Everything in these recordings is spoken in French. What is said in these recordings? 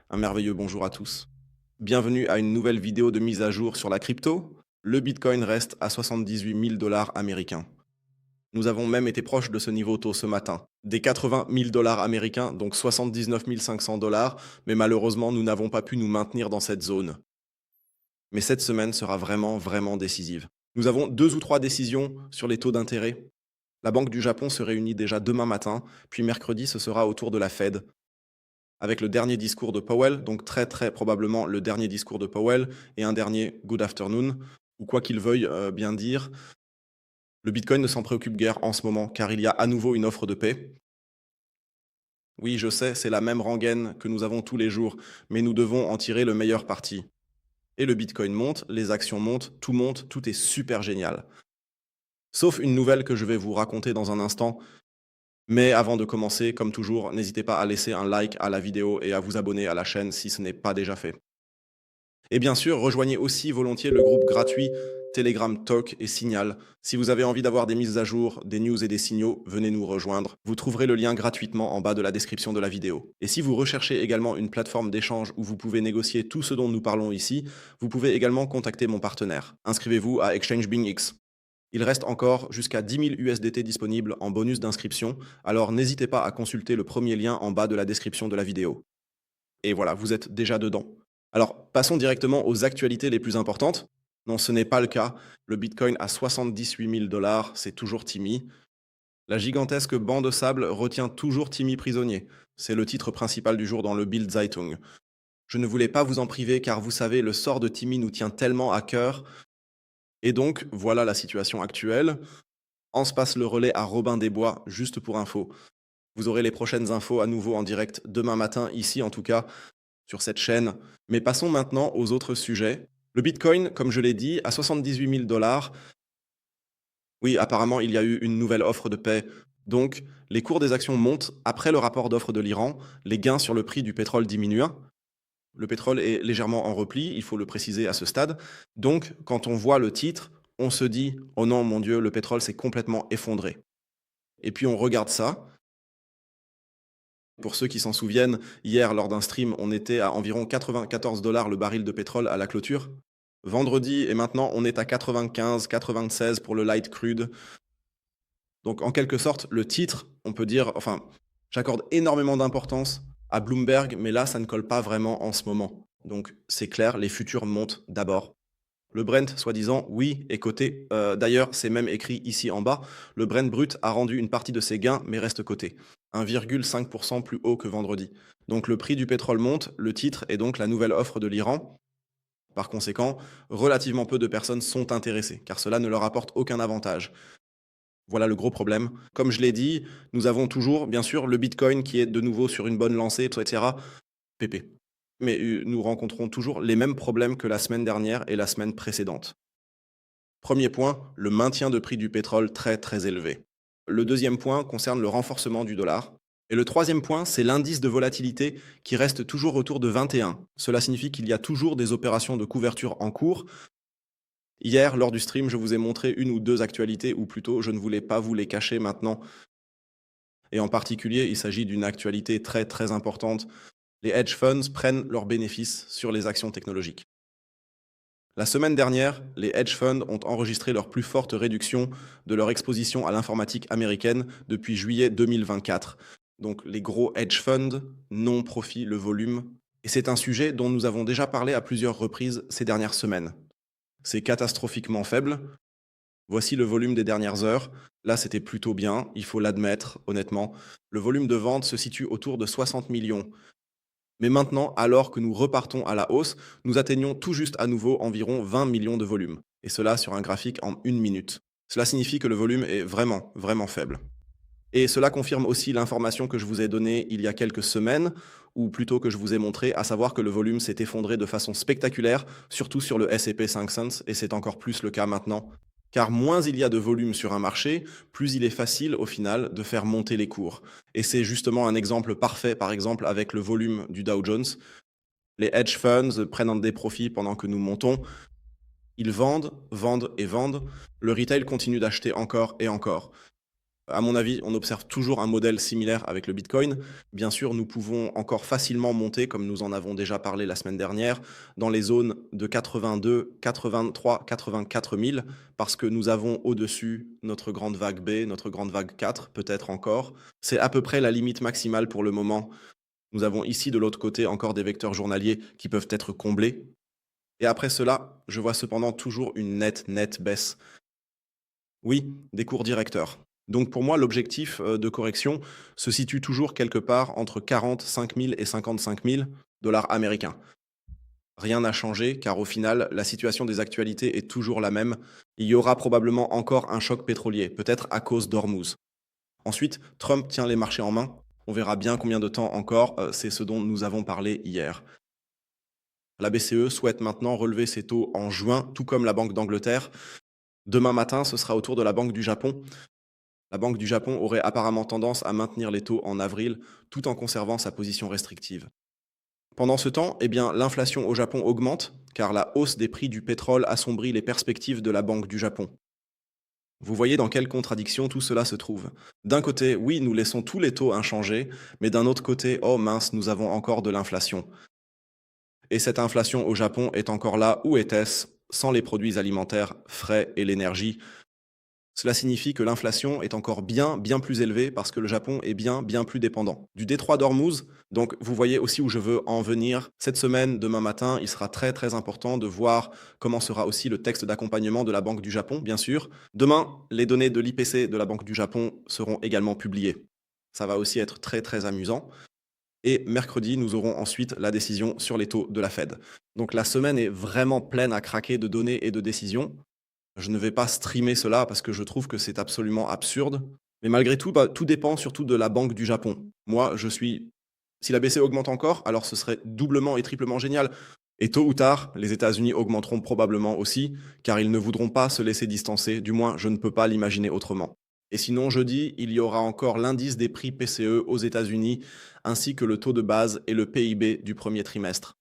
Un merveilleux bonjour à tous. Bienvenue à une nouvelle vidéo de mise à jour sur la crypto. Le Bitcoin reste à 78 000 dollars américains. Nous avons même été proches de ce niveau tôt ce matin, des 80 000 dollars américains, donc 79 500 dollars, mais malheureusement nous n'avons pas pu nous maintenir dans cette zone. Mais cette semaine sera vraiment décisive. Nous avons 2 ou 3 décisions sur les taux d'intérêt. La Banque du Japon se réunit déjà demain matin, puis mercredi ce sera au tour de la Fed, avec le dernier discours de Powell, donc très probablement le dernier discours de Powell, et un dernier good afternoon, ou quoi qu'il veuille bien dire. Le Bitcoin ne s'en préoccupe guère en ce moment, car il y a à nouveau une offre de paix. Oui, je sais, c'est la même rengaine que nous avons tous les jours, mais nous devons en tirer le meilleur parti. Et le Bitcoin monte, les actions montent, tout est super génial. Sauf une nouvelle que je vais vous raconter dans un instant. Mais avant de commencer, comme toujours, n'hésitez pas à laisser un like à la vidéo et à vous abonner à la chaîne si ce n'est pas déjà fait. Et bien sûr, rejoignez aussi volontiers le groupe gratuit Telegram Talk et Signal. Si vous avez envie d'avoir des mises à jour, des news et des signaux, venez nous rejoindre. Vous trouverez le lien gratuitement en bas de la description de la vidéo. Et si vous recherchez également une plateforme d'échange où vous pouvez négocier tout ce dont nous parlons ici, vous pouvez également contacter mon partenaire. Inscrivez-vous à Exchange BingX. Il reste encore jusqu'à 10 000 USDT disponibles en bonus d'inscription, alors n'hésitez pas à consulter le premier lien en bas de la description de la vidéo. Et voilà, vous êtes déjà dedans. Alors, passons directement aux actualités les plus importantes. Non, ce n'est pas le cas. Le Bitcoin à 78 000 dollars, c'est toujours Timmy. La gigantesque banc de sable retient toujours Timmy prisonnier. C'est le titre principal du jour dans le Bild Zeitung. Je ne voulais pas vous en priver car vous savez, le sort de Timmy nous tient tellement à cœur. Et donc, voilà la situation actuelle. On se passe le relais à Robin des Bois, juste pour info. Vous aurez les prochaines infos à nouveau en direct demain matin, ici en tout cas, sur cette chaîne. Mais passons maintenant aux autres sujets. Le Bitcoin, comme je l'ai dit, à 78 000 dollars. Oui, apparemment, il y a eu une nouvelle offre de paix. Donc, les cours des actions montent après le rapport d'offre de l'Iran. Les gains sur le prix du pétrole diminuent. Le pétrole est légèrement en repli, il faut le préciser à ce stade. Donc, quand on voit le titre, on se dit « Oh non, mon Dieu, le pétrole s'est complètement effondré ». Et puis on regarde ça. Pour ceux qui s'en souviennent, hier, lors d'un stream, on était à environ 94 dollars le baril de pétrole à la clôture. Vendredi et maintenant, on est à 95, 96 pour le light crude. Donc, en quelque sorte, le titre, on peut dire, enfin, j'accorde énormément d'importance à Bloomberg, mais là, ça ne colle pas vraiment en ce moment. Donc, c'est clair, les futurs montent d'abord. Le Brent, soi-disant, oui, est coté. D'ailleurs, c'est même écrit ici en bas. Le Brent brut a rendu une partie de ses gains, mais reste coté. 1,5% plus haut que vendredi. Donc le prix du pétrole monte, le titre est donc la nouvelle offre de l'Iran. Par conséquent, relativement peu de personnes sont intéressées, car cela ne leur apporte aucun avantage. Voilà le gros problème. Comme je l'ai dit, nous avons toujours, bien sûr, le Bitcoin qui est de nouveau sur une bonne lancée, etc. PP. Mais nous rencontrons toujours les mêmes problèmes que la semaine dernière et la semaine précédente. Premier point, le maintien de prix du pétrole très élevé. Le deuxième point concerne le renforcement du dollar. Et le troisième point, c'est l'indice de volatilité qui reste toujours autour de 21. Cela signifie qu'il y a toujours des opérations de couverture en cours. Hier, lors du stream, je vous ai montré une ou deux actualités, ou plutôt, je ne voulais pas vous les cacher maintenant. Et en particulier, il s'agit d'une actualité très importante. Les hedge funds prennent leurs bénéfices sur les actions technologiques. La semaine dernière, les hedge funds ont enregistré leur plus forte réduction de leur exposition à l'informatique américaine depuis juillet 2024. Donc les gros hedge funds, non-profit, le volume. Et c'est un sujet dont nous avons déjà parlé à plusieurs reprises ces dernières semaines. C'est catastrophiquement faible. Voici le volume des dernières heures. Là, c'était plutôt bien, il faut l'admettre, honnêtement. Le volume de vente se situe autour de 60 millions. Mais maintenant, alors que nous repartons à la hausse, nous atteignons tout juste à nouveau environ 20 millions de volume. Et cela sur un graphique en 1 minute. Cela signifie que le volume est vraiment faible. Et cela confirme aussi l'information que je vous ai donnée il y a quelques semaines, ou plutôt que je vous ai montré, à savoir que le volume s'est effondré de façon spectaculaire, surtout sur le S&P 500, et c'est encore plus le cas maintenant. Car moins il y a de volume sur un marché, plus il est facile au final de faire monter les cours. Et c'est justement un exemple parfait, par exemple, avec le volume du Dow Jones. Les hedge funds prennent des profits pendant que nous montons. Ils vendent. Le retail continue d'acheter encore et encore. À mon avis, on observe toujours un modèle similaire avec le Bitcoin. Bien sûr, nous pouvons encore facilement monter, comme nous en avons déjà parlé la semaine dernière, dans les zones de 82, 83, 84 000, parce que nous avons au-dessus notre grande vague B, notre grande vague 4, peut-être encore. C'est à peu près la limite maximale pour le moment. Nous avons ici de l'autre côté encore des vecteurs journaliers qui peuvent être comblés. Et après cela, je vois cependant toujours une nette baisse. Oui, des cours directeurs. Donc pour moi, l'objectif de correction se situe toujours quelque part entre 45 000 et 55 000 dollars américains. Rien n'a changé car au final, la situation des actualités est toujours la même. Il y aura probablement encore un choc pétrolier, peut-être à cause d'Hormuz. Ensuite, Trump tient les marchés en main. On verra bien combien de temps encore, c'est ce dont nous avons parlé hier. La BCE souhaite maintenant relever ses taux en juin, tout comme la Banque d'Angleterre. Demain matin, ce sera au tour de la Banque du Japon. La Banque du Japon aurait apparemment tendance à maintenir les taux en avril, tout en conservant sa position restrictive. Pendant ce temps, eh bien, l'inflation au Japon augmente, car la hausse des prix du pétrole assombrit les perspectives de la Banque du Japon. Vous voyez dans quelle contradiction tout cela se trouve. D'un côté, oui, nous laissons tous les taux inchangés, mais d'un autre côté, oh mince, nous avons encore de l'inflation. Et cette inflation au Japon est encore là, où était-ce, sans les produits alimentaires frais et l'énergie. Cela signifie que l'inflation est encore bien plus élevée parce que le Japon est bien plus dépendant. Du détroit d'Ormuz, donc vous voyez aussi où je veux en venir. Cette semaine, demain matin, il sera très important de voir comment sera aussi le texte d'accompagnement de la Banque du Japon, bien sûr. Demain, les données de l'IPC de la Banque du Japon seront également publiées. Ça va aussi être très amusant. Et mercredi, nous aurons ensuite la décision sur les taux de la Fed. Donc la semaine est vraiment pleine à craquer de données et de décisions. Je ne vais pas streamer cela parce que je trouve que c'est absolument absurde. Mais malgré tout, tout dépend surtout de la Banque du Japon. Moi, je suis. Si la BCE augmente encore, alors ce serait doublement et triplement génial. Et tôt ou tard, les États-Unis augmenteront probablement aussi, car ils ne voudront pas se laisser distancer, du moins je ne peux pas l'imaginer autrement. Et sinon, jeudi, il y aura encore l'indice des prix PCE aux États-Unis, ainsi que le taux de base et le PIB du premier trimestre.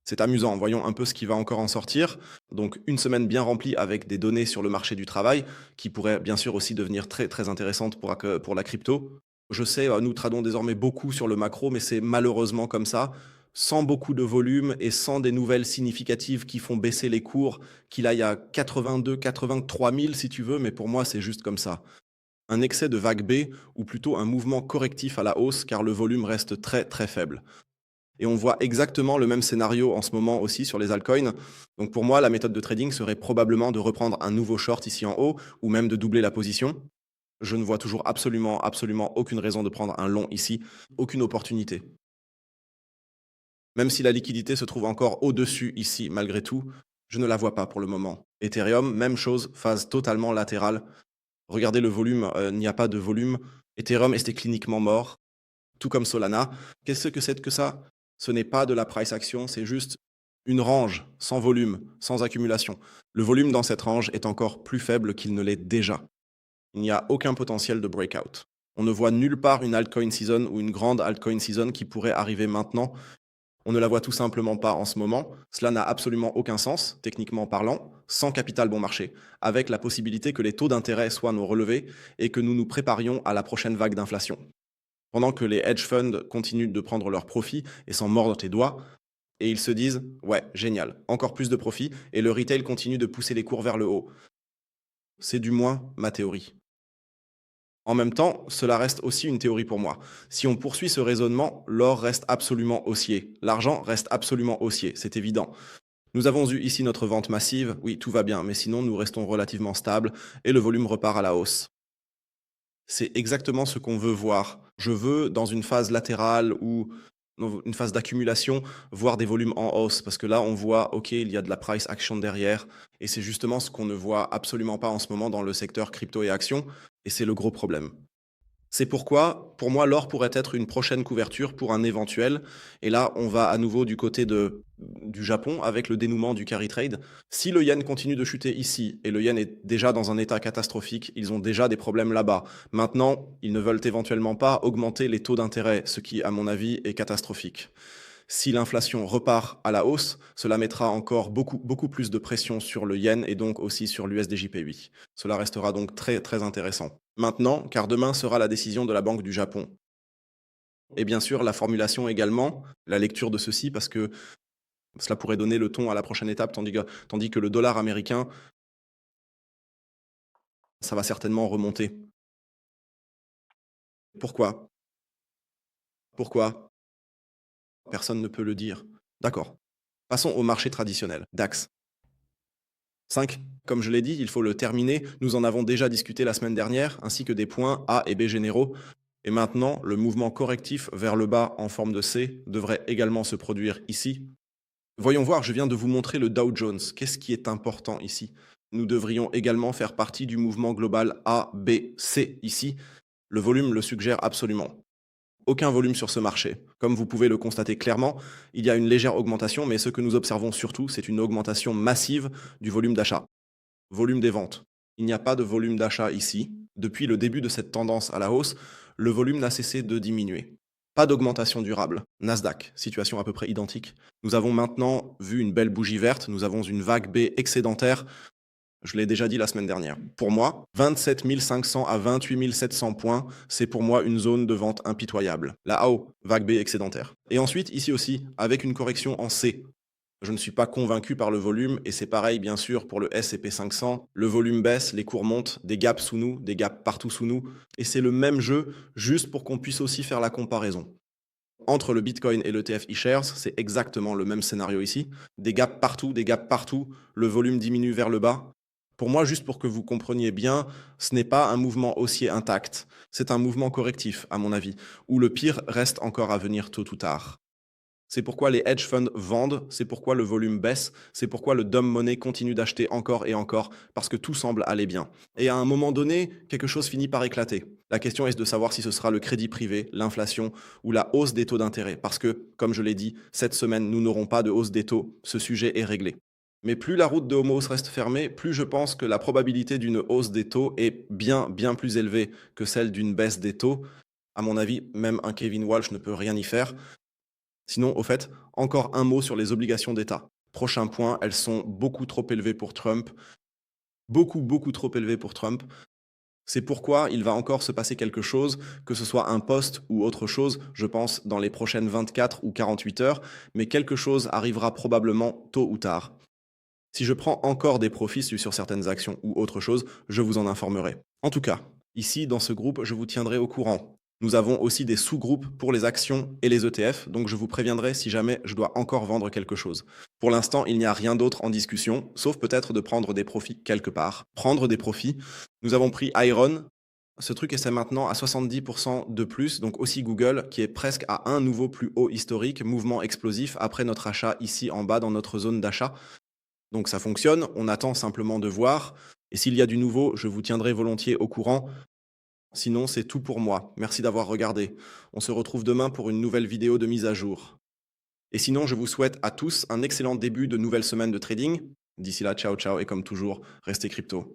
C'est amusant, voyons un peu ce qui va encore en sortir. Donc une semaine bien remplie avec des données sur le marché du travail, qui pourraient bien sûr aussi devenir très intéressantes pour la crypto. Je sais, nous tradons désormais beaucoup sur le macro, mais c'est malheureusement comme ça. Sans beaucoup de volume et sans des nouvelles significatives qui font baisser les cours, qu'il aille à 82, 83 000 si tu veux, mais pour moi c'est juste comme ça. Un excès de vague B, ou plutôt un mouvement correctif à la hausse, car le volume reste très faible. Et on voit exactement le même scénario en ce moment aussi sur les altcoins. Donc pour moi, la méthode de trading serait probablement de reprendre un nouveau short ici en haut, ou même de doubler la position. Je ne vois toujours absolument aucune raison de prendre un long ici, aucune opportunité. Même si la liquidité se trouve encore au-dessus ici, malgré tout, je ne la vois pas pour le moment. Ethereum, même chose, phase totalement latérale. Regardez le volume, il n'y a pas de volume. Ethereum était cliniquement mort, tout comme Solana. Qu'est-ce que c'est que ça? Ce n'est pas de la price action, c'est juste une range sans volume, sans accumulation. Le volume dans cette range est encore plus faible qu'il ne l'est déjà. Il n'y a aucun potentiel de breakout. On ne voit nulle part une altcoin season ou une grande altcoin season qui pourrait arriver maintenant. On ne la voit tout simplement pas en ce moment. Cela n'a absolument aucun sens, techniquement parlant, sans capital bon marché, avec la possibilité que les taux d'intérêt soient nos relevés et que nous nous préparions à la prochaine vague d'inflation. Pendant que les hedge funds continuent de prendre leurs profits et s'en mordent tes doigts, et ils se disent ouais, génial, encore plus de profits, et le retail continue de pousser les cours vers le haut. C'est du moins ma théorie. En même temps, cela reste aussi une théorie pour moi. Si on poursuit ce raisonnement, l'or reste absolument haussier. L'argent reste absolument haussier, c'est évident. Nous avons eu ici notre vente massive, oui, tout va bien, mais sinon nous restons relativement stables et le volume repart à la hausse. C'est exactement ce qu'on veut voir. Je veux, dans une phase latérale ou dans une phase d'accumulation, voir des volumes en hausse. Parce que là, on voit, OK, il y a de la price action derrière. Et c'est justement ce qu'on ne voit absolument pas en ce moment dans le secteur crypto et actions. Et c'est le gros problème. C'est pourquoi, pour moi, l'or pourrait être une prochaine couverture pour un éventuel. Et là, on va à nouveau du côté du Japon avec le dénouement du carry trade. Si le yen continue de chuter ici, et le yen est déjà dans un état catastrophique, ils ont déjà des problèmes là-bas. Maintenant, ils ne veulent éventuellement pas augmenter les taux d'intérêt, ce qui, à mon avis, est catastrophique. Si l'inflation repart à la hausse, cela mettra encore beaucoup plus de pression sur le yen et donc aussi sur l'USDJPY. Cela restera donc très intéressant. Maintenant, car demain sera la décision de la Banque du Japon. Et bien sûr, la formulation également, la lecture de ceci, parce que cela pourrait donner le ton à la prochaine étape, tandis que le dollar américain, ça va certainement remonter. Pourquoi? Pourquoi? Personne ne peut le dire. D'accord. Passons au marché traditionnel, DAX. 5. Comme je l'ai dit, il faut le terminer. Nous en avons déjà discuté la semaine dernière, ainsi que des points A et B généraux. Et maintenant, le mouvement correctif vers le bas en forme de C devrait également se produire ici. Voyons voir, je viens de vous montrer le Dow Jones. Qu'est-ce qui est important ici? Nous devrions également faire partie du mouvement global A, B, C ici. Le volume le suggère absolument. Aucun volume sur ce marché. Comme vous pouvez le constater clairement, il y a une légère augmentation, mais ce que nous observons surtout, c'est une augmentation massive du volume d'achat. Volume des ventes. Il n'y a pas de volume d'achat ici. Depuis le début de cette tendance à la hausse, le volume n'a cessé de diminuer. Pas d'augmentation durable. Nasdaq, situation à peu près identique. Nous avons maintenant vu une belle bougie verte, nous avons une vague B excédentaire. Je l'ai déjà dit la semaine dernière. Pour moi, 27 500 à 28 700 points, c'est pour moi une zone de vente impitoyable. La AO, vague B excédentaire. Et ensuite, ici aussi, avec une correction en C. Je ne suis pas convaincu par le volume, et c'est pareil bien sûr pour le S&P 500. Le volume baisse, les cours montent, des gaps sous nous, des gaps partout sous nous, et c'est le même jeu, juste pour qu'on puisse aussi faire la comparaison. Entre le Bitcoin et l'ETF eShares, c'est exactement le même scénario ici. Des gaps partout, le volume diminue vers le bas. Pour moi, juste pour que vous compreniez bien, ce n'est pas un mouvement haussier intact, c'est un mouvement correctif, à mon avis, où le pire reste encore à venir tôt ou tard. C'est pourquoi les hedge funds vendent, c'est pourquoi le volume baisse, c'est pourquoi le dumb money continue d'acheter encore et encore, parce que tout semble aller bien. Et à un moment donné, quelque chose finit par éclater. La question est de savoir si ce sera le crédit privé, l'inflation ou la hausse des taux d'intérêt, parce que, comme je l'ai dit, cette semaine, nous n'aurons pas de hausse des taux, ce sujet est réglé. Mais plus la route de Homos reste fermée, plus je pense que la probabilité d'une hausse des taux est bien plus élevée que celle d'une baisse des taux. À mon avis, même un Kevin Walsh ne peut rien y faire. Sinon, au fait, encore un mot sur les obligations d'État. Prochain point, elles sont beaucoup trop élevées pour Trump. Beaucoup trop élevées pour Trump. C'est pourquoi il va encore se passer quelque chose, que ce soit un poste ou autre chose, je pense dans les prochaines 24 ou 48 heures, mais quelque chose arrivera probablement tôt ou tard. Si je prends encore des profits sur certaines actions ou autre chose, je vous en informerai. En tout cas, ici, dans ce groupe, je vous tiendrai au courant. Nous avons aussi des sous-groupes pour les actions et les ETF, donc je vous préviendrai si jamais je dois encore vendre quelque chose. Pour l'instant, il n'y a rien d'autre en discussion, sauf peut-être de prendre des profits quelque part. Prendre des profits. Nous avons pris Iron. Ce truc essaie maintenant à 70% de plus, donc aussi Google, qui est presque à un nouveau plus haut historique, mouvement explosif après notre achat ici en bas dans notre zone d'achat. Donc ça fonctionne, on attend simplement de voir. Et s'il y a du nouveau, je vous tiendrai volontiers au courant. Sinon, c'est tout pour moi. Merci d'avoir regardé. On se retrouve demain pour une nouvelle vidéo de mise à jour. Et sinon, je vous souhaite à tous un excellent début de nouvelle semaine de trading. D'ici là, ciao ciao et comme toujours, restez crypto.